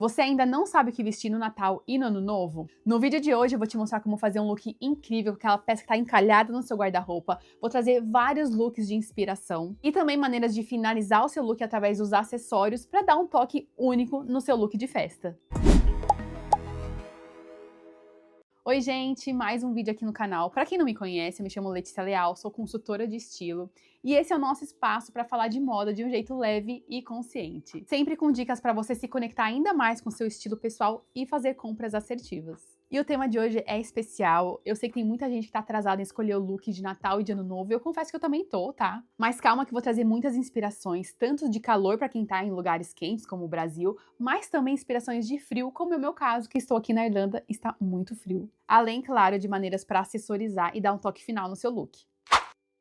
Você ainda não sabe o que vestir no Natal e no Ano Novo? No vídeo de hoje eu vou te mostrar como fazer um look incrível com aquela peça que está encalhada no seu guarda-roupa. Vou trazer vários looks de inspiração e também maneiras de finalizar o seu look através dos acessórios para dar um toque único no seu look de festa. Oi gente, mais um vídeo aqui no canal. Para quem não me conhece, eu me chamo Letícia Leal, sou consultora de estilo e esse é o nosso espaço para falar de moda de um jeito leve e consciente. Sempre com dicas para você se conectar ainda mais com seu estilo pessoal e fazer compras assertivas. E o tema de hoje é especial. Eu sei que tem muita gente que tá atrasada em escolher o look de Natal e de Ano Novo. Eu confesso que eu também tô, tá? Mas calma que vou trazer muitas inspirações, tanto de calor para quem tá em lugares quentes, como o Brasil, mas também inspirações de frio, como é o meu caso, que estou aqui na Irlanda e está muito frio. Além, claro, de maneiras para acessorizar e dar um toque final no seu look.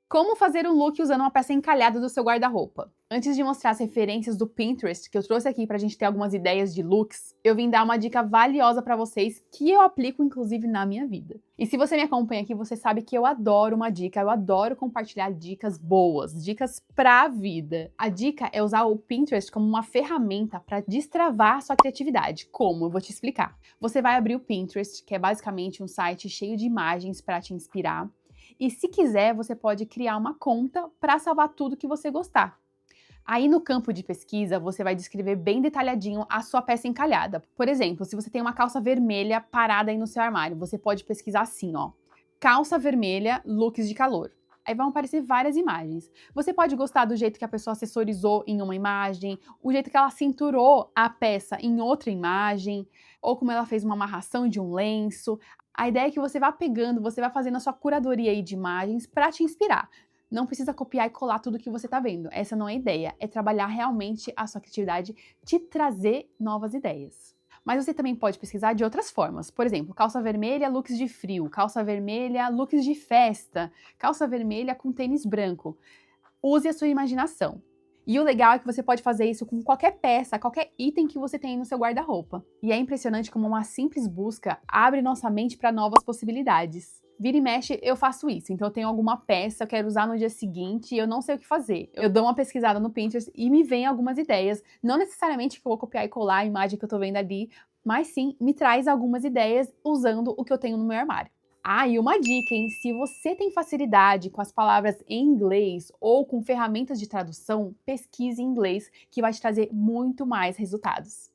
Como fazer um look usando uma peça encalhada do seu guarda-roupa? Antes de mostrar as referências do Pinterest, que eu trouxe aqui pra gente ter algumas ideias de looks, eu vim dar uma dica valiosa pra vocês, que eu aplico inclusive na minha vida. E se você me acompanha aqui, você sabe que eu adoro uma dica, eu adoro compartilhar dicas boas, dicas pra vida. A dica é usar o Pinterest como uma ferramenta pra destravar a sua criatividade. Como? Eu vou te explicar. Você vai abrir o Pinterest, que é basicamente um site cheio de imagens pra te inspirar. E se quiser, você pode criar uma conta para salvar tudo que você gostar. Aí no campo de pesquisa, você vai descrever bem detalhadinho a sua peça encalhada. Por exemplo, se você tem uma calça vermelha parada aí no seu armário, você pode pesquisar assim, ó. Calça vermelha, looks de calor. Aí vão aparecer várias imagens. Você pode gostar do jeito que a pessoa acessorizou em uma imagem, o jeito que ela cinturou a peça em outra imagem, ou como ela fez uma amarração de um lenço. A ideia é que você vá pegando, você vai fazendo a sua curadoria aí de imagens para te inspirar. Não precisa copiar e colar tudo que você tá vendo. Essa não é a ideia. É trabalhar realmente a sua criatividade, te trazer novas ideias. Mas você também pode pesquisar de outras formas. Por exemplo, calça vermelha, looks de frio. Calça vermelha, looks de festa. Calça vermelha com tênis branco. Use a sua imaginação. E o legal é que você pode fazer isso com qualquer peça, qualquer item que você tem no seu guarda-roupa. E é impressionante como uma simples busca abre nossa mente para novas possibilidades. Vira e mexe, eu faço isso. Então eu tenho alguma peça, eu quero usar no dia seguinte e eu não sei o que fazer. Eu dou uma pesquisada no Pinterest e me vem algumas ideias. Não necessariamente que eu vou copiar e colar a imagem que eu tô vendo ali, mas sim me traz algumas ideias usando o que eu tenho no meu armário. Ah, e uma dica, hein? Se você tem facilidade com as palavras em inglês ou com ferramentas de tradução, pesquise em inglês, que vai te trazer muito mais resultados.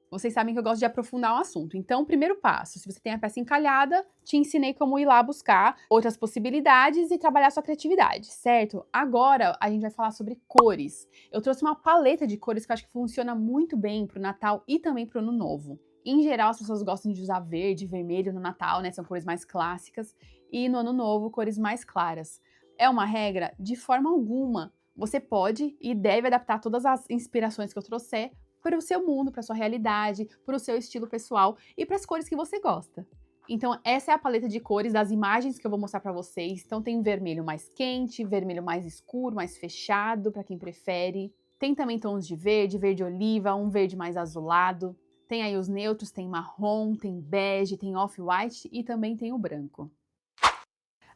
Vocês sabem que eu gosto de aprofundar um assunto. Então, primeiro passo, se você tem a peça encalhada, te ensinei como ir lá buscar outras possibilidades e trabalhar sua criatividade, certo? Agora, a gente vai falar sobre cores. Eu trouxe uma paleta de cores que eu acho que funciona muito bem pro Natal e também pro Ano Novo. Em geral, as pessoas gostam de usar verde e vermelho no Natal, né? São cores mais clássicas. E no Ano Novo, cores mais claras. É uma regra? De forma alguma. Você pode e deve adaptar todas as inspirações que eu trouxer para o seu mundo, para a sua realidade, para o seu estilo pessoal e para as cores que você gosta. Então, essa é a paleta de cores das imagens que eu vou mostrar para vocês. Então, tem vermelho mais quente, vermelho mais escuro, mais fechado, para quem prefere. Tem também tons de verde, verde oliva, um verde mais azulado. Tem aí os neutros, tem marrom, tem bege, tem off-white e também tem o branco.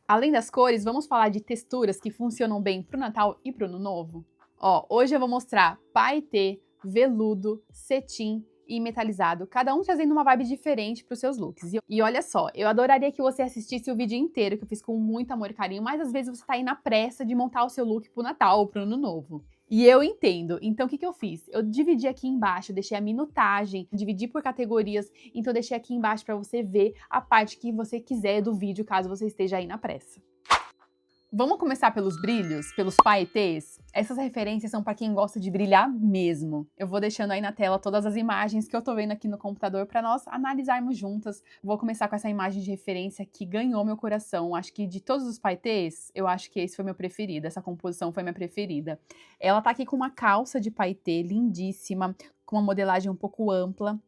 Além das cores, vamos falar de texturas que funcionam bem para o Natal e para o Ano Novo? Ó, hoje eu vou mostrar paetê, veludo, cetim e metalizado, cada um trazendo uma vibe diferente para os seus looks. E olha só, eu adoraria que você assistisse o vídeo inteiro, que eu fiz com muito amor e carinho, mas às vezes você tá aí na pressa de montar o seu look pro Natal ou pro Ano Novo. E eu entendo. Então, o que eu fiz? Eu dividi aqui embaixo, deixei a minutagem, dividi por categorias, então eu deixei aqui embaixo para você ver a parte que você quiser do vídeo, caso você esteja aí na pressa. Vamos começar pelos brilhos, pelos paetês? Essas referências são para quem gosta de brilhar mesmo. Eu vou deixando aí na tela todas as imagens que eu tô vendo aqui no computador para nós analisarmos juntas. Vou começar com essa imagem de referência que ganhou meu coração. Acho que de todos os paetês, eu acho que esse foi meu preferido, essa composição foi minha preferida. Ela tá aqui com uma calça de paetê lindíssima, com uma modelagem um pouco ampla.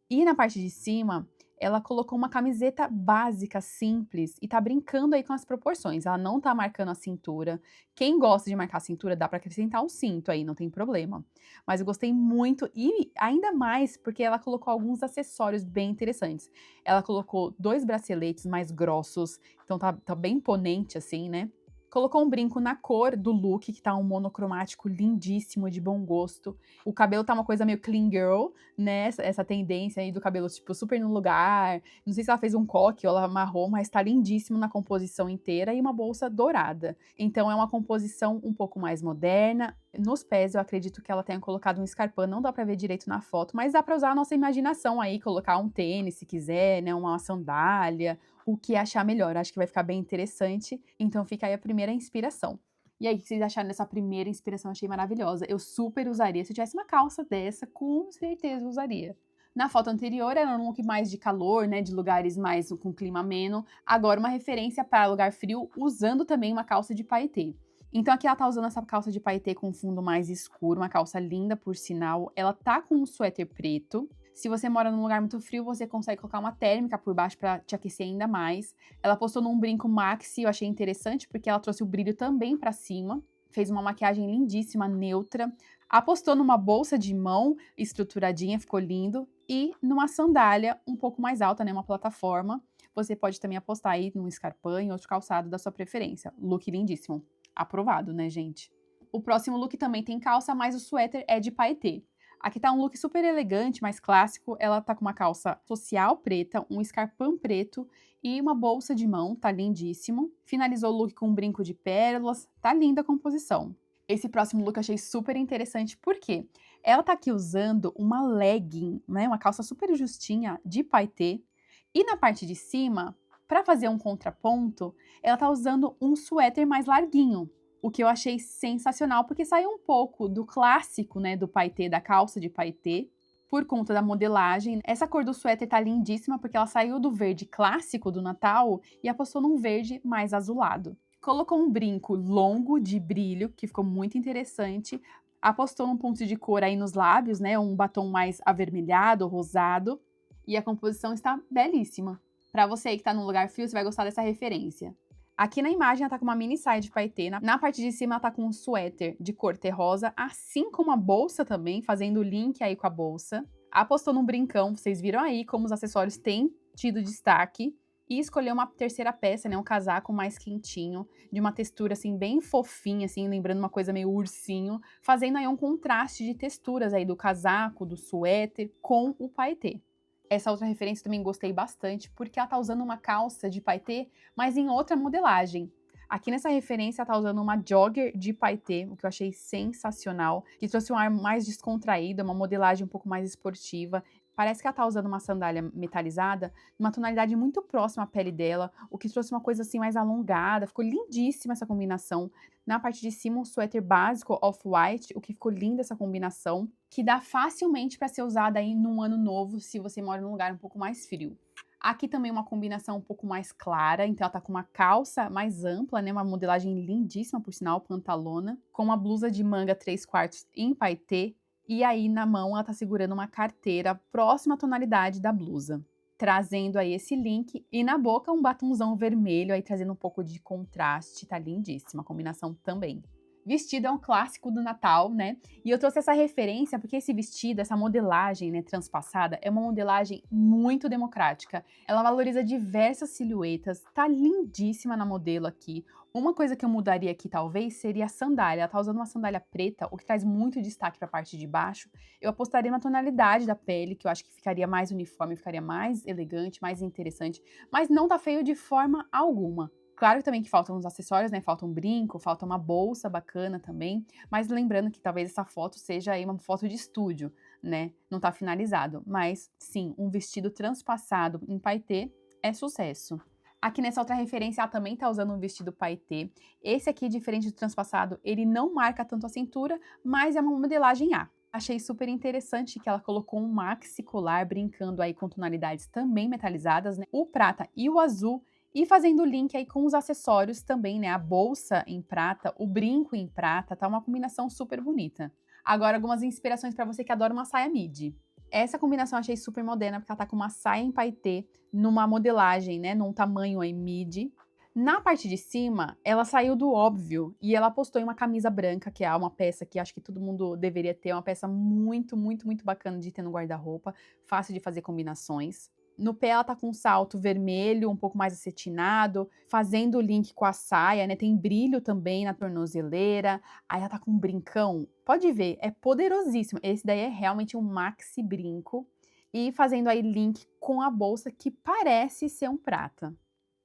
E na parte de cima, ela colocou uma camiseta básica, simples, e tá brincando aí com as proporções. Ela não tá marcando a cintura. Quem gosta de marcar a cintura, dá pra acrescentar um cinto aí, não tem problema. Mas eu gostei muito, e ainda mais porque ela colocou alguns acessórios bem interessantes. Ela colocou 2 braceletes mais grossos, então tá bem imponente assim, né? Colocou um brinco na cor do look, que tá um monocromático lindíssimo, de bom gosto. O cabelo tá uma coisa meio clean girl, né? Essa tendência aí do cabelo, tipo, super no lugar. Não sei se ela fez um coque ou ela amarrou, mas tá lindíssimo na composição inteira e uma bolsa dourada. Então é uma composição um pouco mais moderna. Nos pés, eu acredito que ela tenha colocado um escarpão, não dá pra ver direito na foto, mas dá pra usar a nossa imaginação aí, colocar um tênis se quiser, né? Uma sandália, o que achar melhor. Acho que vai ficar bem interessante. Então fica aí a primeira inspiração. E aí, o que vocês acharam dessa primeira inspiração? Achei maravilhosa. Eu super usaria. Se eu tivesse uma calça dessa, com certeza usaria. Na foto anterior era um look mais de calor, né, de lugares mais com clima ameno. Agora uma referência para lugar frio, usando também uma calça de paetê. Então aqui ela tá usando essa calça de paetê com fundo mais escuro, uma calça linda por sinal. Ela tá com um suéter preto. Se você mora num lugar muito frio, você consegue colocar uma térmica por baixo para te aquecer ainda mais. Ela postou num brinco maxi, eu achei interessante porque ela trouxe o brilho também para cima. Fez uma maquiagem lindíssima, neutra. Apostou numa bolsa de mão estruturadinha, ficou lindo. E numa sandália um pouco mais alta, né, uma plataforma. Você pode também apostar aí num escarpão ou outro calçado da sua preferência. Look lindíssimo. Aprovado, né, gente? O próximo look também tem calça, mas o suéter é de paetê. Aqui tá um look super elegante, mais clássico. Ela tá com uma calça social preta, um escarpão preto e uma bolsa de mão, tá lindíssimo. Finalizou o look com um brinco de pérolas, tá linda a composição. Esse próximo look eu achei super interessante, porque ela tá aqui usando uma legging, né, uma calça super justinha de paetê. E na parte de cima, para fazer um contraponto, ela tá usando um suéter mais larguinho. O que eu achei sensacional, porque saiu um pouco do clássico, né, do paetê, da calça de paetê, por conta da modelagem. Essa cor do suéter tá lindíssima, porque ela saiu do verde clássico do Natal e apostou num verde mais azulado. Colocou um brinco longo de brilho, que ficou muito interessante. Apostou num ponto de cor aí nos lábios, né, um batom mais avermelhado, rosado. E a composição está belíssima. Para você aí que tá num lugar frio, você vai gostar dessa referência. Aqui na imagem ela tá com uma mini saia de paetê, na parte de cima ela tá com um suéter de cor terrosa, assim como a bolsa também, fazendo link aí com a bolsa. Apostou num brincão, vocês viram aí como os acessórios têm tido destaque. E escolheu uma terceira peça, né, um casaco mais quentinho, de uma textura assim bem fofinha, assim, lembrando uma coisa meio ursinho, fazendo aí um contraste de texturas aí do casaco, do suéter com o paetê. Essa outra referência também gostei bastante, porque ela tá usando uma calça de paetê, mas em outra modelagem. Aqui nessa referência, ela tá usando uma jogger de paetê, o que eu achei sensacional, que trouxe um ar mais descontraído, uma modelagem um pouco mais esportiva. Parece que ela tá usando uma sandália metalizada, numa tonalidade muito próxima à pele dela, o que trouxe uma coisa assim mais alongada. Ficou lindíssima essa combinação. Na parte de cima, um suéter básico off-white, o que ficou linda essa combinação, que dá facilmente para ser usada aí num ano novo, se você mora num lugar um pouco mais frio. Aqui também uma combinação um pouco mais clara, então ela tá com uma calça mais ampla, né, uma modelagem lindíssima, por sinal, pantalona, com uma blusa de manga 3/4 em paetê, e aí na mão ela tá segurando uma carteira próxima à tonalidade da blusa, trazendo aí esse link, e na boca um batonzão vermelho, aí trazendo um pouco de contraste, tá lindíssima a combinação também. Vestido é um clássico do Natal, né? E eu trouxe essa referência porque esse vestido, essa modelagem, né, transpassada, é uma modelagem muito democrática. Ela valoriza diversas silhuetas, tá lindíssima na modelo aqui. Uma coisa que eu mudaria aqui, talvez, seria a sandália. Ela tá usando uma sandália preta, o que traz muito destaque para a parte de baixo. Eu apostaria na tonalidade da pele, que eu acho que ficaria mais uniforme, ficaria mais elegante, mais interessante, mas não tá feio de forma alguma. Claro também que faltam os acessórios, né? Falta um brinco, falta uma bolsa bacana também. Mas lembrando que talvez essa foto seja aí uma foto de estúdio, né? Não tá finalizado. Mas sim, um vestido transpassado em paetê é sucesso. Aqui nessa outra referência, ela também tá usando um vestido paetê. Esse aqui, diferente do transpassado, ele não marca tanto a cintura, mas é uma modelagem A. Achei super interessante que ela colocou um maxi colar brincando aí com tonalidades também metalizadas, né? O prata e o azul. E fazendo link aí com os acessórios também, né? A bolsa em prata, o brinco em prata, tá uma combinação super bonita. Agora, algumas inspirações para você que adora uma saia midi. Essa combinação eu achei super moderna, porque ela tá com uma saia em paetê, numa modelagem, né? Num tamanho aí midi. Na parte de cima, ela saiu do óbvio e ela postou em uma camisa branca, que é uma peça que acho que todo mundo deveria ter, uma peça muito, muito, muito bacana de ter no guarda-roupa, fácil de fazer combinações. No pé ela tá com um salto vermelho, um pouco mais acetinado, fazendo o link com a saia, né? Tem brilho também na tornozeleira. Aí ela tá com um brincão. Pode ver, é poderosíssimo. Esse daí é realmente um maxi brinco. E fazendo aí link com a bolsa que parece ser um prata.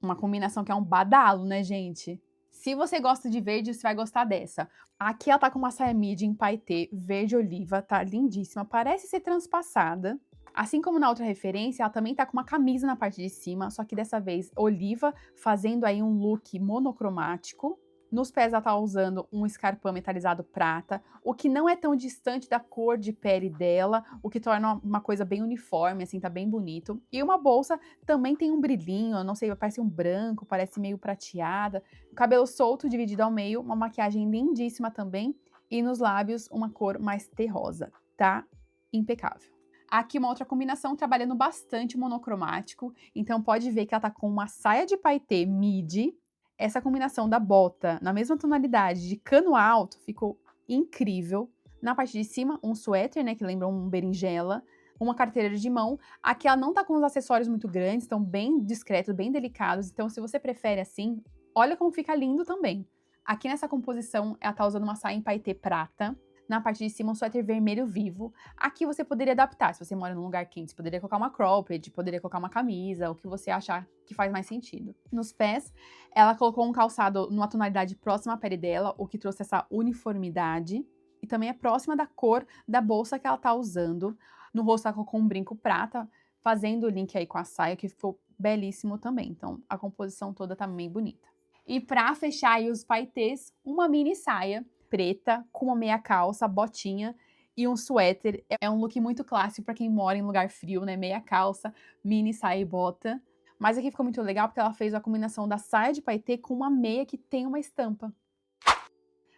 Uma combinação que é um badalo, né, gente? Se você gosta de verde, você vai gostar dessa. Aqui ela tá com uma saia midi em paetê verde oliva, tá lindíssima, parece ser transpassada. Assim como na outra referência, ela também tá com uma camisa na parte de cima, só que dessa vez oliva, fazendo aí um look monocromático. Nos pés ela tá usando um escarpão metalizado prata, o que não é tão distante da cor de pele dela, o que torna uma coisa bem uniforme, assim, tá bem bonito. E uma bolsa também tem um brilhinho, não sei, parece um branco, parece meio prateada. Cabelo solto, dividido ao meio, uma maquiagem lindíssima também. E nos lábios, uma cor mais terrosa, tá? Impecável. Aqui uma outra combinação, trabalhando bastante monocromático. Então pode ver que ela tá com uma saia de paetê midi. Essa combinação da bota na mesma tonalidade de cano alto ficou incrível. Na parte de cima, um suéter, né, que lembra um berinjela. Uma carteira de mão. Aqui ela não tá com os acessórios muito grandes, estão bem discretos, bem delicados. Então se você prefere assim, olha como fica lindo também. Aqui nessa composição, ela tá usando uma saia em paetê prata. Na parte de cima, um suéter vermelho vivo. Aqui você poderia adaptar, se você mora num lugar quente, você poderia colocar uma cropped, poderia colocar uma camisa, o que você achar que faz mais sentido. Nos pés, ela colocou um calçado numa tonalidade próxima à pele dela, o que trouxe essa uniformidade. E também é próxima da cor da bolsa que ela tá usando. No rosto, ela colocou um brinco prata, fazendo o link aí com a saia, que ficou belíssimo também. Então, a composição toda tá bem bonita. E pra fechar aí os paetês, uma mini saia preta, com uma meia calça, botinha e um suéter. É um look muito clássico para quem mora em lugar frio, né? Meia calça, mini saia e bota. Mas aqui ficou muito legal porque ela fez a combinação da saia de paetê com uma meia que tem uma estampa.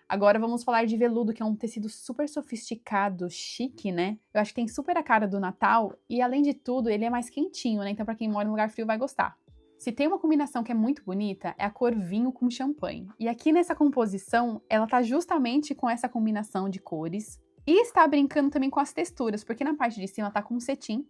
Agora vamos falar de veludo, que é um tecido super sofisticado, chique, né? Eu acho que tem super a cara do Natal e, além de tudo, ele é mais quentinho, né? Então, para quem mora em lugar frio vai gostar. Se tem uma combinação que é muito bonita, é a cor vinho com champanhe. E aqui nessa composição, ela tá justamente com essa combinação de cores. E está brincando também com as texturas, porque na parte de cima tá com um cetim.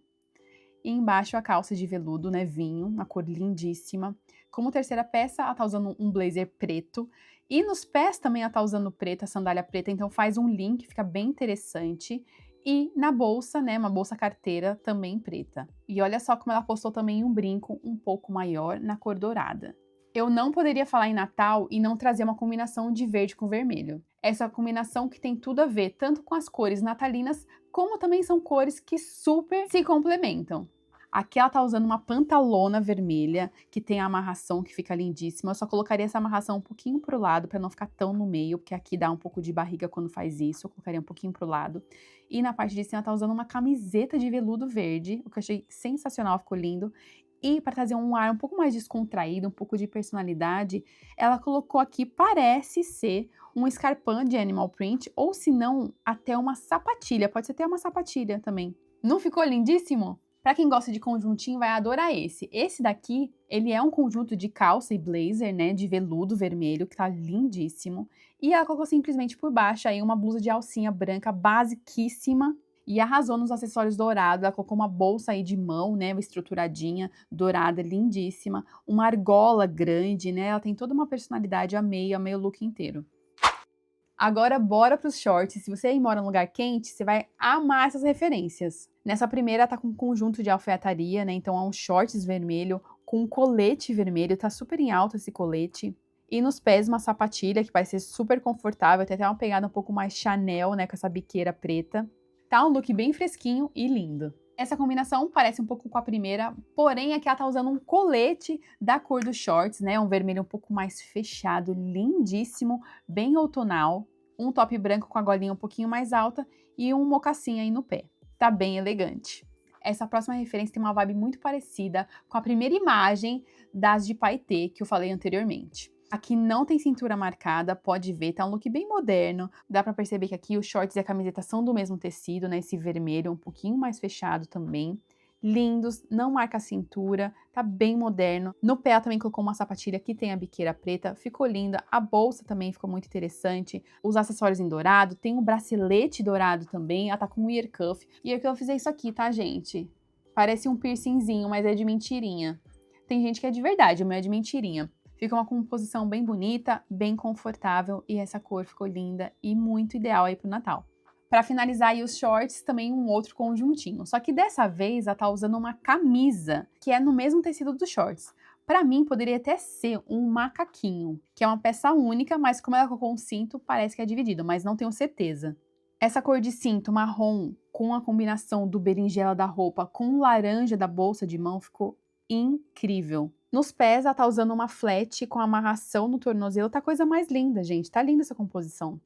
E embaixo a calça de veludo, né, vinho, uma cor lindíssima. Como terceira peça, ela tá usando um blazer preto. E nos pés também ela tá usando preto, a sandália preta, então faz um link, fica bem interessante. E na bolsa, né, uma bolsa carteira também preta. E olha só como ela postou também um brinco um pouco maior na cor dourada. Eu não poderia falar em Natal e não trazer uma combinação de verde com vermelho. Essa combinação que tem tudo a ver tanto com as cores natalinas, como também são cores que super se complementam. Aqui ela tá usando uma pantalona vermelha, que tem a amarração que fica lindíssima. Eu só colocaria essa amarração um pouquinho pro lado, para não ficar tão no meio, porque aqui dá um pouco de barriga quando faz isso. Eu colocaria um pouquinho pro lado. E na parte de cima ela tá usando uma camiseta de veludo verde, o que eu achei sensacional, ficou lindo. E para trazer um ar um pouco mais descontraído, um pouco de personalidade, ela colocou aqui, parece ser um escarpão de animal print, ou se não, até uma sapatilha. Pode ser até uma sapatilha também. Não ficou lindíssimo? Para quem gosta de conjuntinho, vai adorar esse. Esse daqui, ele é um conjunto de calça e blazer, né, de veludo vermelho, que tá lindíssimo. E ela colocou simplesmente por baixo aí uma blusa de alcinha branca basiquíssima. E arrasou nos acessórios dourados. Ela colocou uma bolsa aí de mão, né, estruturadinha, dourada, lindíssima. Uma argola grande, né, ela tem toda uma personalidade, amei o look inteiro. Agora bora pros shorts. Se você aí mora num lugar quente, você vai amar essas referências. Nessa primeira tá com um conjunto de alfaiataria, né? Então é um shorts vermelho com um colete vermelho, tá super em alta esse colete. E nos pés uma sapatilha que vai ser super confortável, tem até uma pegada um pouco mais Chanel, né, com essa biqueira preta. Tá um look bem fresquinho e lindo. Essa combinação parece um pouco com a primeira, porém aqui ela tá usando um colete da cor dos shorts, né? Um vermelho um pouco mais fechado, lindíssimo, bem outonal. Um top branco com a golinha um pouquinho mais alta e um mocassim aí no pé. Tá bem elegante. Essa próxima referência tem uma vibe muito parecida com a primeira imagem das de paetê que eu falei anteriormente. Aqui não tem cintura marcada, pode ver, tá um look bem moderno. Dá pra perceber que aqui os shorts e a camiseta são do mesmo tecido, né? Esse vermelho um pouquinho mais fechado também. Lindos, não marca a cintura, tá bem moderno. No pé ela também colocou uma sapatilha que tem a biqueira preta, ficou linda. A bolsa também ficou muito interessante. Os acessórios em dourado, tem um bracelete dourado também, ela tá com um ear cuff. E aqui eu fiz isso aqui, tá, gente? Parece um piercingzinho, mas é de mentirinha. Tem gente que é de verdade, mas é de mentirinha. Fica uma composição bem bonita, bem confortável e essa cor ficou linda e muito ideal aí pro Natal. Para finalizar aí os shorts, também um outro conjuntinho. Só que dessa vez ela tá usando uma camisa, que é no mesmo tecido dos shorts. Para mim, poderia até ser um macaquinho, que é uma peça única, mas como ela colocou um cinto, parece que é dividido, mas não tenho certeza. Essa cor de cinto marrom com a combinação do berinjela da roupa com o laranja da bolsa de mão ficou incrível. Nos pés, ela tá usando uma flat com amarração no tornozelo, tá coisa mais linda, gente. Tá linda essa composição.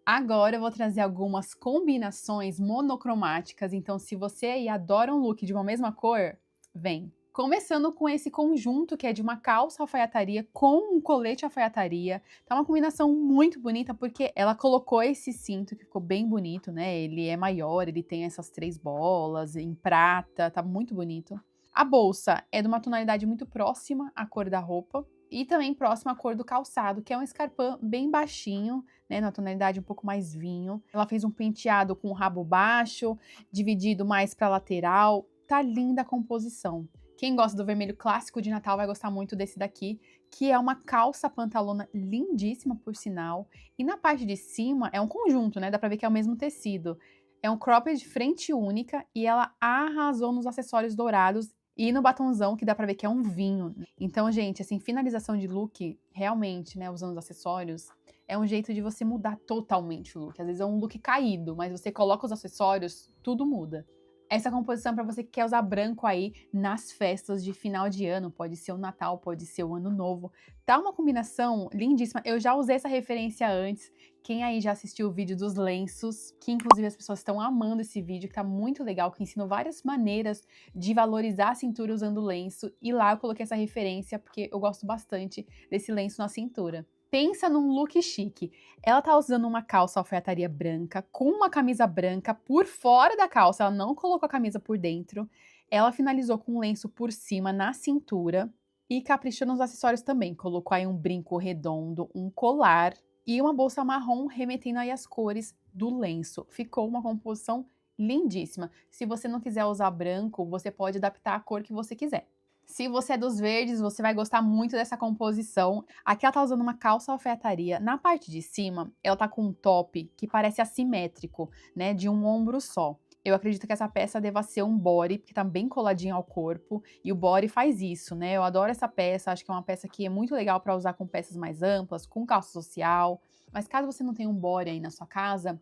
Agora eu vou trazer algumas combinações monocromáticas, então se você aí adora um look de uma mesma cor, vem! Começando com esse conjunto que é de uma calça alfaiataria com um colete alfaiataria. Tá uma combinação muito bonita porque ela colocou esse cinto que ficou bem bonito, né? Ele é maior, ele tem essas 3 bolas em prata, tá muito bonito. A bolsa é de uma tonalidade muito próxima à cor da roupa e também próxima à cor do calçado, que é um escarpão bem baixinho, né, na tonalidade um pouco mais vinho. Ela fez um penteado com o rabo baixo, dividido mais para lateral. Tá linda a composição. Quem gosta do vermelho clássico de Natal vai gostar muito desse daqui, que é uma calça pantalona lindíssima, por sinal. E na parte de cima é um conjunto, né? Dá pra ver que é o mesmo tecido. É um cropped de frente única e ela arrasou nos acessórios dourados e no batonzão, que dá pra ver que é um vinho. Então, gente, assim, finalização de look, realmente, né, usando os acessórios, é um jeito de você mudar totalmente o look. Às vezes é um look caído, mas você coloca os acessórios, tudo muda. Essa composição é para você que quer usar branco aí nas festas de final de ano, pode ser o Natal, pode ser o Ano Novo. Tá uma combinação lindíssima. Eu já usei essa referência antes. Quem aí já assistiu o vídeo dos lenços, que inclusive as pessoas estão amando esse vídeo, que tá muito legal, que ensina várias maneiras de valorizar a cintura usando lenço. E lá eu coloquei essa referência porque eu gosto bastante desse lenço na cintura. Pensa num look chique. Ela tá usando uma calça alfaiataria branca com uma camisa branca por fora da calça, ela não colocou a camisa por dentro. Ela finalizou com um lenço por cima na cintura e caprichou nos acessórios também. Colocou aí um brinco redondo, um colar e uma bolsa marrom remetendo aí as cores do lenço. Ficou uma composição lindíssima. Se você não quiser usar branco, você pode adaptar a cor que você quiser. Se você é dos verdes, você vai gostar muito dessa composição. Aqui ela tá usando uma calça alfaiataria. Na parte de cima, ela tá com um top que parece assimétrico, né, de um ombro só. Eu acredito que essa peça deva ser um body, porque tá bem coladinho ao corpo, e o body faz isso, né? Eu adoro essa peça, acho que é uma peça que é muito legal para usar com peças mais amplas, com calça social. Mas caso você não tenha um body aí na sua casa,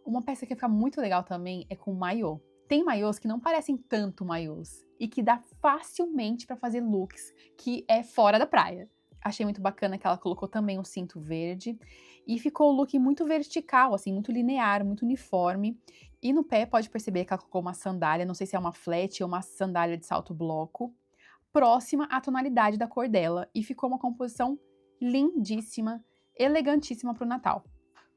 uma peça que fica muito legal também é com maiô. Tem maiôs que não parecem tanto maiôs e que dá facilmente para fazer looks que é fora da praia. Achei muito bacana que ela colocou também um cinto verde e ficou o look muito vertical, assim, muito linear, muito uniforme. E no pé pode perceber que ela colocou uma sandália, não sei se é uma flat ou uma sandália de salto bloco, próxima à tonalidade da cor dela e ficou uma composição lindíssima, elegantíssima para o Natal.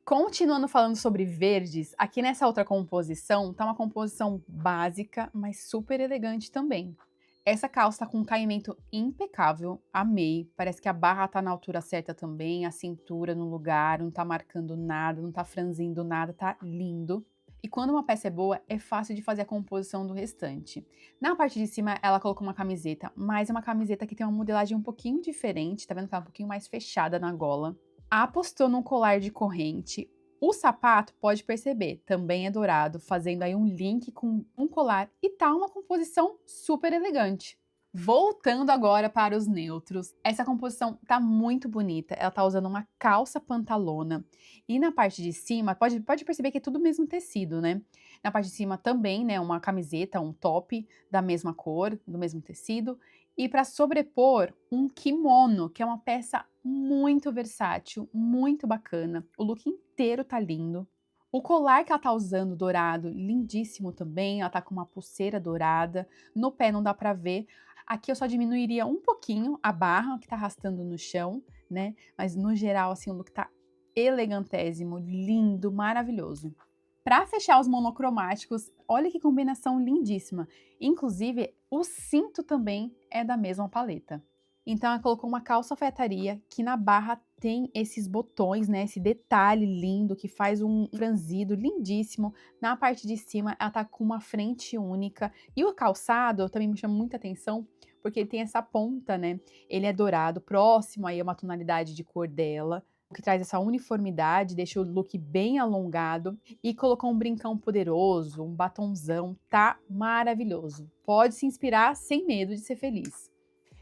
Continuando falando sobre verdes, aqui nessa outra composição, tá uma composição básica, mas super elegante também. Essa calça tá com um caimento impecável, amei. Parece que a barra tá na altura certa também, a cintura no lugar, não tá marcando nada, não tá franzindo nada, tá lindo. E quando uma peça é boa, é fácil de fazer a composição do restante. Na parte de cima, ela colocou uma camiseta, mas é uma camiseta que tem uma modelagem um pouquinho diferente, tá vendo que ela é um pouquinho mais fechada na gola. Apostou num colar de corrente. O sapato, pode perceber, também é dourado, fazendo aí um link com um colar e tá uma composição super elegante. Voltando agora para os neutros, essa composição tá muito bonita. Ela tá usando uma calça pantalona e na parte de cima, pode perceber que é tudo o mesmo tecido, né? Na parte de cima também, né, uma camiseta, um top da mesma cor, do mesmo tecido. E para sobrepor, um kimono, que é uma peça muito versátil, muito bacana. O look inteiro tá lindo. O colar que ela tá usando, dourado, lindíssimo também. Ela tá com uma pulseira dourada. No pé não dá pra ver. Aqui eu só diminuiria um pouquinho a barra que tá arrastando no chão, né? Mas no geral, assim, o look tá elegantésimo, lindo, maravilhoso. Para fechar os monocromáticos, olha que combinação lindíssima. Inclusive, o cinto também é da mesma paleta. Então ela colocou uma calça alfaiataria que na barra tem esses botões, né, esse detalhe lindo que faz um franzido lindíssimo. Na parte de cima ela tá com uma frente única e o calçado também me chama muita atenção, porque ele tem essa ponta, né, ele é dourado, próximo aí a uma tonalidade de cor dela, o que traz essa uniformidade, deixa o look bem alongado e colocou um brincão poderoso, um batonzão, tá maravilhoso. Pode se inspirar sem medo de ser feliz.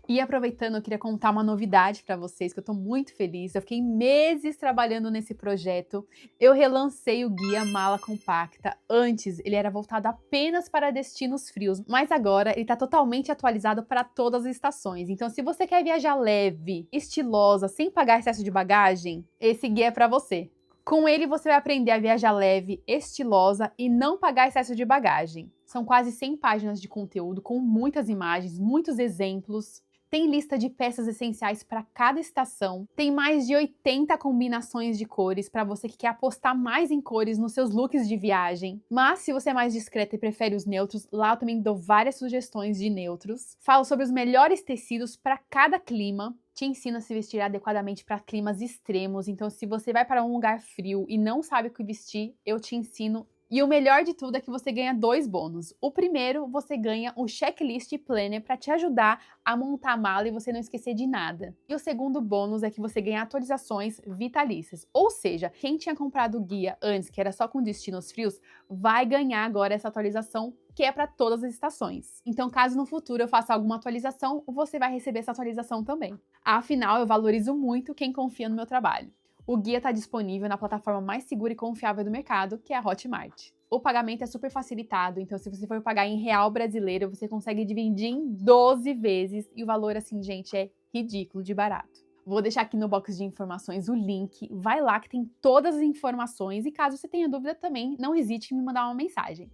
E aproveitando, eu queria contar uma novidade para vocês, que eu tô muito feliz. Eu fiquei meses trabalhando nesse projeto. Eu relancei o guia Mala Compacta. Antes, ele era voltado apenas para destinos frios, mas agora ele tá totalmente atualizado para todas as estações. Então, se você quer viajar leve, estilosa, sem pagar excesso de bagagem, esse guia é para você. Com ele, você vai aprender a viajar leve, estilosa e não pagar excesso de bagagem. São quase 100 páginas de conteúdo com muitas imagens, muitos exemplos. Tem lista de peças essenciais para cada estação. Tem mais de 80 combinações de cores para você que quer apostar mais em cores nos seus looks de viagem. Mas se você é mais discreta e prefere os neutros, lá eu também dou várias sugestões de neutros. Falo sobre os melhores tecidos para cada clima. Te ensino a se vestir adequadamente para climas extremos. Então, se você vai para um lugar frio e não sabe o que vestir, eu te ensino. E o melhor de tudo é que você ganha 2 bônus. O primeiro, você ganha o Checklist Planner para te ajudar a montar a mala e você não esquecer de nada. E o segundo bônus é que você ganha atualizações vitalícias. Ou seja, quem tinha comprado o guia antes, que era só com destinos frios, vai ganhar agora essa atualização que é para todas as estações. Então, caso no futuro eu faça alguma atualização, você vai receber essa atualização também. Afinal, eu valorizo muito quem confia no meu trabalho. O guia está disponível na plataforma mais segura e confiável do mercado, que é a Hotmart. O pagamento é super facilitado, então se você for pagar em real brasileiro, você consegue dividir em 12 vezes e o valor, assim, gente, é ridículo de barato. Vou deixar aqui no box de informações o link, vai lá que tem todas as informações e caso você tenha dúvida também, não hesite em me mandar uma mensagem.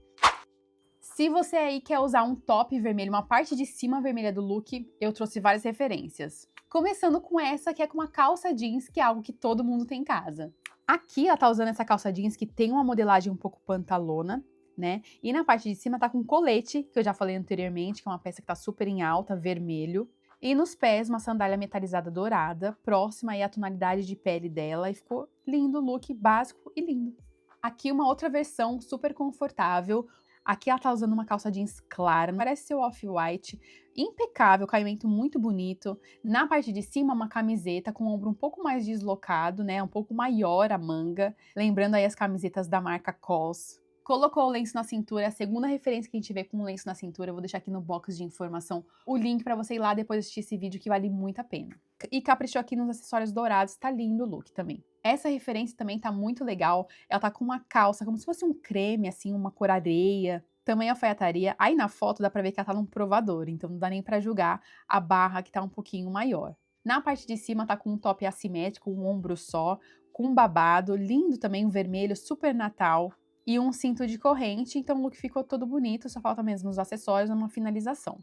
Se você aí quer usar um top vermelho, uma parte de cima vermelha do look, eu trouxe várias referências. Começando com essa, que é com uma calça jeans, que é algo que todo mundo tem em casa. Aqui ela tá usando essa calça jeans que tem uma modelagem um pouco pantalona, né? E na parte de cima tá com colete, que eu já falei anteriormente, que é uma peça que tá super em alta, vermelho. E nos pés, uma sandália metalizada dourada, próxima aí à tonalidade de pele dela. E ficou lindo o look, básico e lindo. Aqui uma outra versão super confortável. Aqui ela tá usando uma calça jeans clara, parece ser off-white, impecável, caimento muito bonito. Na parte de cima, uma camiseta com o ombro um pouco mais deslocado, né, um pouco maior a manga, lembrando aí as camisetas da marca COS. Colocou o lenço na cintura, a segunda referência que a gente vê com o lenço na cintura, eu vou deixar aqui no box de informação o link para você ir lá depois assistir esse vídeo que vale muito a pena. E caprichou aqui nos acessórios dourados, tá lindo o look também. Essa referência também tá muito legal, ela tá com uma calça como se fosse um creme, assim, uma cor areia, também alfaiataria. Aí na foto dá pra ver que ela tá num provador, então não dá nem pra julgar a barra que tá um pouquinho maior. Na parte de cima tá com um top assimétrico, um ombro só, com um babado, lindo também, um vermelho super natal. E um cinto de corrente, então o look ficou todo bonito, só falta mesmo os acessórios numa finalização.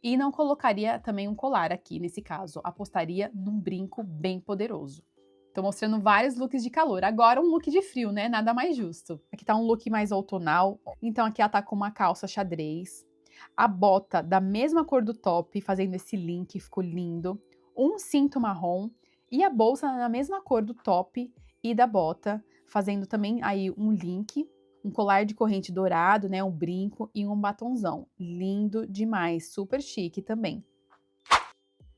E não colocaria também um colar aqui, nesse caso, apostaria num brinco bem poderoso. Tô mostrando vários looks de calor. Agora um look de frio, né? Nada mais justo. Aqui tá um look mais outonal. Então aqui ela tá com uma calça xadrez. A bota da mesma cor do top, fazendo esse link, ficou lindo. Um cinto marrom. E a bolsa na mesma cor do top e da bota, fazendo também aí um link. Um colar de corrente dourado, né? Um brinco e um batonzão. Lindo demais. Super chique também.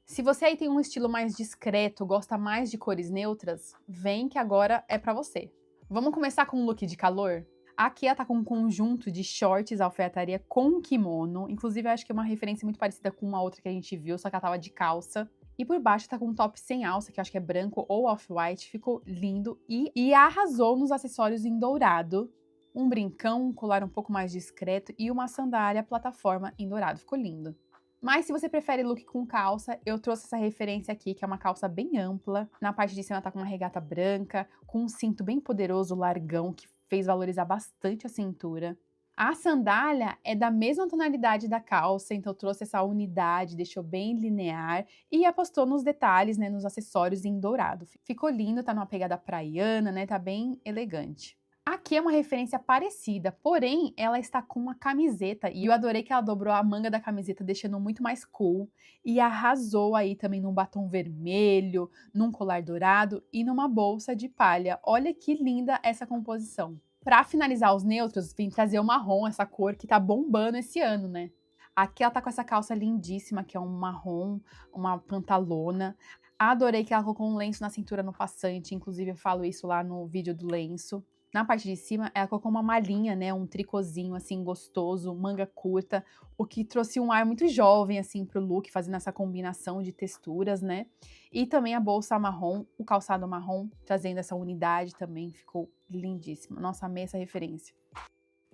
Se você aí tem um estilo mais discreto, gosta mais de cores neutras, vem que agora é pra você. Vamos começar com um look de calor? Aqui ela tá com um conjunto de shorts alfaiataria com kimono. Inclusive, eu acho que é uma referência muito parecida com uma outra que a gente viu, só que ela tava de calça. E por baixo tá com um top sem alça, que eu acho que é branco ou off-white. Ficou lindo e arrasou nos acessórios em dourado. Um brincão, um colar um pouco mais discreto e uma sandália plataforma em dourado. Ficou lindo. Mas se você prefere look com calça, eu trouxe essa referência aqui, que é uma calça bem ampla. Na parte de cima tá com uma regata branca, com um cinto bem poderoso, largão, que fez valorizar bastante a cintura. A sandália é da mesma tonalidade da calça, então trouxe essa unidade, deixou bem linear e apostou nos detalhes, né, nos acessórios em dourado. Ficou lindo, tá numa pegada praiana, né, tá bem elegante. Aqui é uma referência parecida, porém ela está com uma camiseta e eu adorei que ela dobrou a manga da camiseta, deixando muito mais cool e arrasou aí também num batom vermelho, num colar dourado e numa bolsa de palha. Olha que linda essa composição. Para finalizar os neutros, vim trazer o marrom, essa cor que tá bombando esse ano, né? Aqui ela tá com essa calça lindíssima, que é um marrom, uma pantalona. Adorei que ela colocou um lenço na cintura no passante, inclusive eu falo isso lá no vídeo do lenço. Na parte de cima, ela colocou uma malinha, né, um tricôzinho, assim, gostoso, manga curta, o que trouxe um ar muito jovem, assim, pro look, fazendo essa combinação de texturas, né. E também a bolsa marrom, o calçado marrom, trazendo essa unidade também, ficou lindíssima. Nossa, amei essa referência.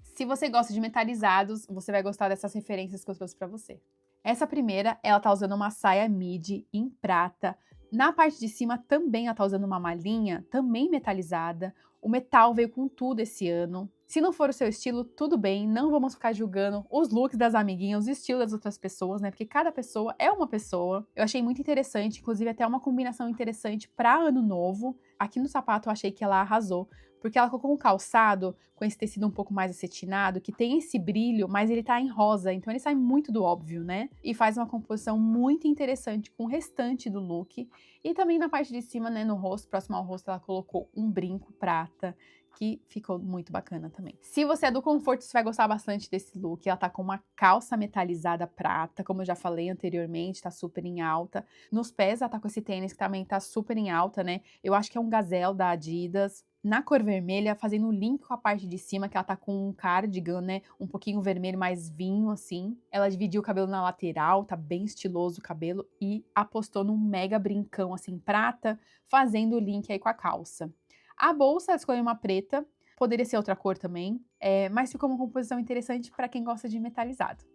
Se você gosta de metalizados, você vai gostar dessas referências que eu trouxe pra você. Essa primeira, ela tá usando uma saia midi em prata. Na parte de cima também ela tá usando uma malinha, também metalizada. O metal veio com tudo esse ano. Se não for o seu estilo, tudo bem, não vamos ficar julgando os looks das amiguinhas, os estilos das outras pessoas, né? Porque cada pessoa é uma pessoa. Eu achei muito interessante, inclusive até uma combinação interessante para ano novo. Aqui no sapato eu achei que ela arrasou, porque ela colocou um calçado com esse tecido um pouco mais acetinado, que tem esse brilho, mas ele tá em rosa, então ele sai muito do óbvio, né? E faz uma composição muito interessante com o restante do look. E também na parte de cima, né, no rosto, próximo ao rosto, ela colocou um brinco prata, que ficou muito bacana também. Se você é do conforto, você vai gostar bastante desse look. Ela tá com uma calça metalizada prata, como eu já falei anteriormente, tá super em alta. Nos pés, ela tá com esse tênis que também tá super em alta, né? Eu acho que é um Gazelle da Adidas, na cor vermelha, fazendo um link com a parte de cima, que ela tá com um cardigan, né, um pouquinho vermelho, mais vinho, assim. Ela dividiu o cabelo na lateral, tá bem estiloso o cabelo, e apostou num mega brincão, assim, prata, fazendo o link aí com a calça. A bolsa, ela escolheu uma preta, poderia ser outra cor também, mas ficou uma composição interessante para quem gosta de metalizado.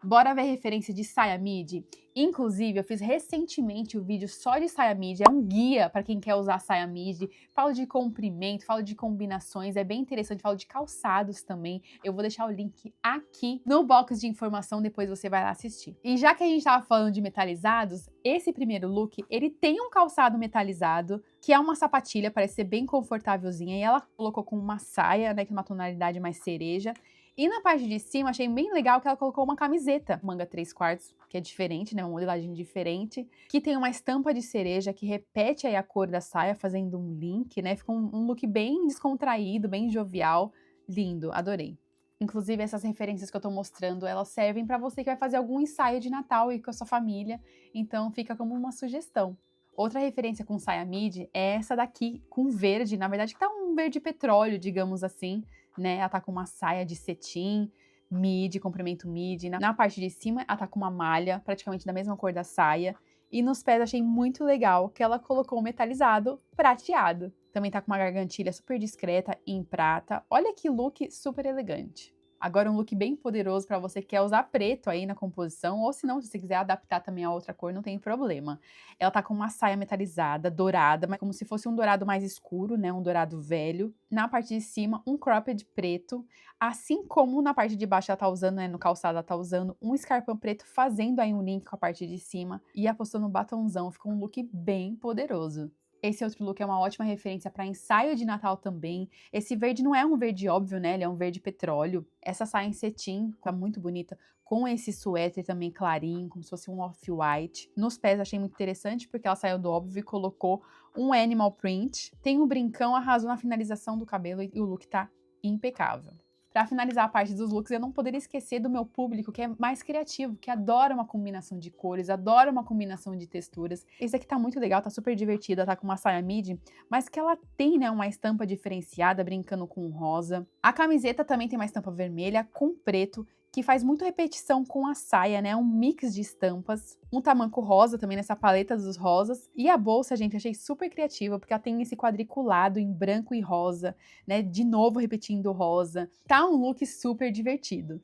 Bora ver a referência de saia midi? Inclusive, eu fiz recentemente o vídeo só de saia midi, é um guia para quem quer usar saia midi. Falo de comprimento, falo de combinações, é bem interessante, falo de calçados também. Eu vou deixar o link aqui no box de informação, depois você vai lá assistir. E já que a gente estava falando de metalizados, esse primeiro look, ele tem um calçado metalizado, que é uma sapatilha, parece ser bem confortávelzinha, e ela colocou com uma saia, né, que é uma tonalidade mais cereja. E na parte de cima, achei bem legal que ela colocou uma camiseta, manga 3/4, que é diferente, né, uma modelagem diferente, que tem uma estampa de cereja que repete aí a cor da saia, fazendo um link, né, ficou um look bem descontraído, bem jovial, lindo, adorei. Inclusive, essas referências que eu tô mostrando, elas servem para você que vai fazer algum ensaio de Natal e com a sua família, então fica como uma sugestão. Outra referência com saia midi é essa daqui, com verde, na verdade que tá um verde petróleo, digamos assim, né? Ela tá com uma saia de cetim, midi, comprimento midi. Na parte de cima, ela tá com uma malha, praticamente da mesma cor da saia. E nos pés, achei muito legal que ela colocou um metalizado prateado. Também tá com uma gargantilha super discreta em prata. Olha que look super elegante. Agora um look bem poderoso para você que quer usar preto aí na composição, ou se não, se você quiser adaptar também a outra cor, não tem problema. Ela tá com uma saia metalizada, dourada, mas como se fosse um dourado mais escuro, né, um dourado velho. Na parte de cima, um cropped preto, assim como na parte de baixo ela tá usando, né, no calçado ela tá usando um escarpão preto, fazendo aí um link com a parte de cima e apostou no batonzão, ficou um look bem poderoso. Esse outro look é uma ótima referência para ensaio de Natal também. Esse verde não é um verde óbvio, né? Ele é um verde petróleo. Essa saia em cetim tá muito bonita, com esse suéter também clarinho, como se fosse um off-white. Nos pés achei muito interessante, porque ela saiu do óbvio e colocou um animal print. Tem um brincão, arrasou na finalização do cabelo e o look tá impecável. Para finalizar a parte dos looks, eu não poderia esquecer do meu público que é mais criativo, que adora uma combinação de cores, adora uma combinação de texturas. Esse aqui tá muito legal, tá super divertida, tá com uma saia midi, mas que ela tem, né, uma estampa diferenciada, brincando com rosa. A camiseta também tem uma estampa vermelha com preto, que faz muito repetição com a saia, né? Um mix de estampas. Um tamanco rosa também nessa paleta dos rosas. E a bolsa, gente, achei super criativa, porque ela tem esse quadriculado em branco e rosa, né? De novo repetindo rosa. Tá um look super divertido.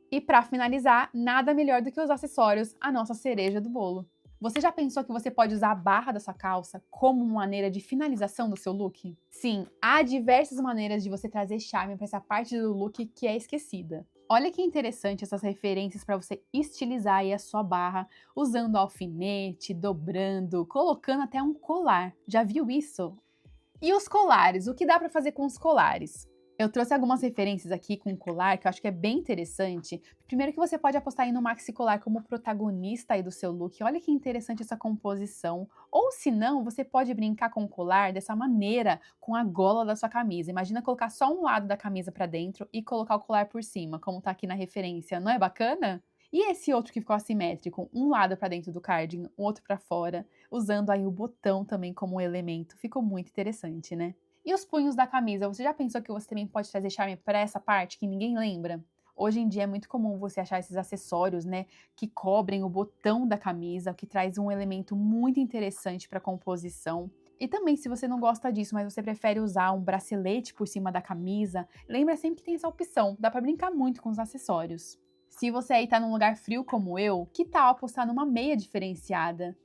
E pra finalizar, nada melhor do que os acessórios, a nossa cereja do bolo. Você já pensou que você pode usar a barra da sua calça como uma maneira de finalização do seu look? Sim, há diversas maneiras de você trazer charme para essa parte do look que é esquecida. Olha que interessante essas referências para você estilizar aí a sua barra, usando alfinete, dobrando, colocando até um colar. Já viu isso? E os colares? O que dá para fazer com os colares? Eu trouxe algumas referências aqui com o colar que eu acho que é bem interessante. Primeiro que você pode apostar aí no maxi colar como protagonista aí do seu look. Olha que interessante essa composição. Ou se não, você pode brincar com o colar dessa maneira com a gola da sua camisa. Imagina colocar só um lado da camisa para dentro e colocar o colar por cima, como tá aqui na referência. Não é bacana? E esse outro que ficou assimétrico, um lado para dentro do cardigan, o outro para fora, usando aí o botão também como elemento. Ficou muito interessante, né? E os punhos da camisa, você já pensou que você também pode trazer charme para essa parte que ninguém lembra? Hoje em dia é muito comum você achar esses acessórios, né, que cobrem o botão da camisa, o que traz um elemento muito interessante para a composição. E também, se você não gosta disso, mas você prefere usar um bracelete por cima da camisa, lembra sempre que tem essa opção, dá para brincar muito com os acessórios. Se você aí tá num lugar frio como eu, que tal apostar numa meia diferenciada?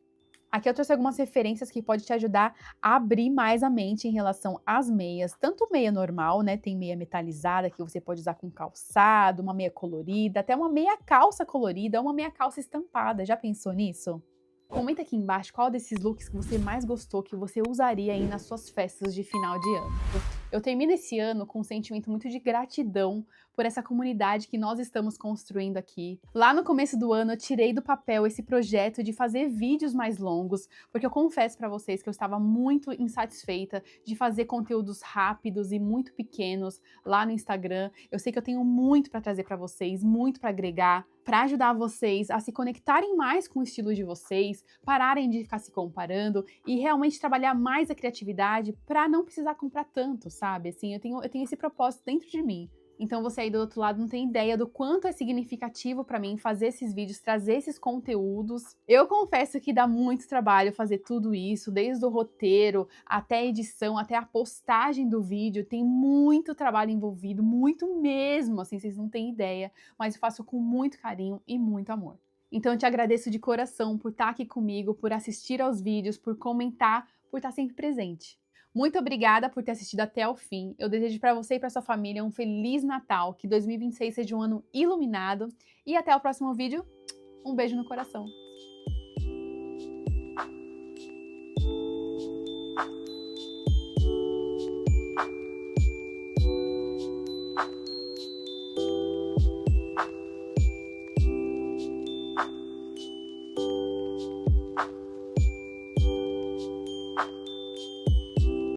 Aqui eu trouxe algumas referências que pode te ajudar a abrir mais a mente em relação às meias. Tanto meia normal, né? Tem meia metalizada que você pode usar com calçado, uma meia colorida, até uma meia calça colorida ou uma meia calça estampada. Já pensou nisso? Comenta aqui embaixo qual desses looks que você mais gostou, que você usaria aí nas suas festas de final de ano. Eu termino esse ano com um sentimento muito de gratidão por essa comunidade que nós estamos construindo aqui. Lá no começo do ano eu tirei do papel esse projeto de fazer vídeos mais longos, porque eu confesso pra vocês que eu estava muito insatisfeita de fazer conteúdos rápidos e muito pequenos lá no Instagram. Eu sei que eu tenho muito pra trazer pra vocês, muito pra agregar, para ajudar vocês a se conectarem mais com o estilo de vocês, pararem de ficar se comparando e realmente trabalhar mais a criatividade para não precisar comprar tanto, sabe? Assim, eu tenho esse propósito dentro de mim. Então você aí do outro lado não tem ideia do quanto é significativo para mim fazer esses vídeos, trazer esses conteúdos. Eu confesso que dá muito trabalho fazer tudo isso, desde o roteiro até a edição, até a postagem do vídeo. Tem muito trabalho envolvido, muito mesmo, assim, vocês não têm ideia. Mas eu faço com muito carinho e muito amor. Então eu te agradeço de coração por estar aqui comigo, por assistir aos vídeos, por comentar, por estar sempre presente. Muito obrigada por ter assistido até o fim. Eu desejo para você e para sua família um Feliz Natal, que 2026 seja um ano iluminado. E até o próximo vídeo. Um beijo no coração.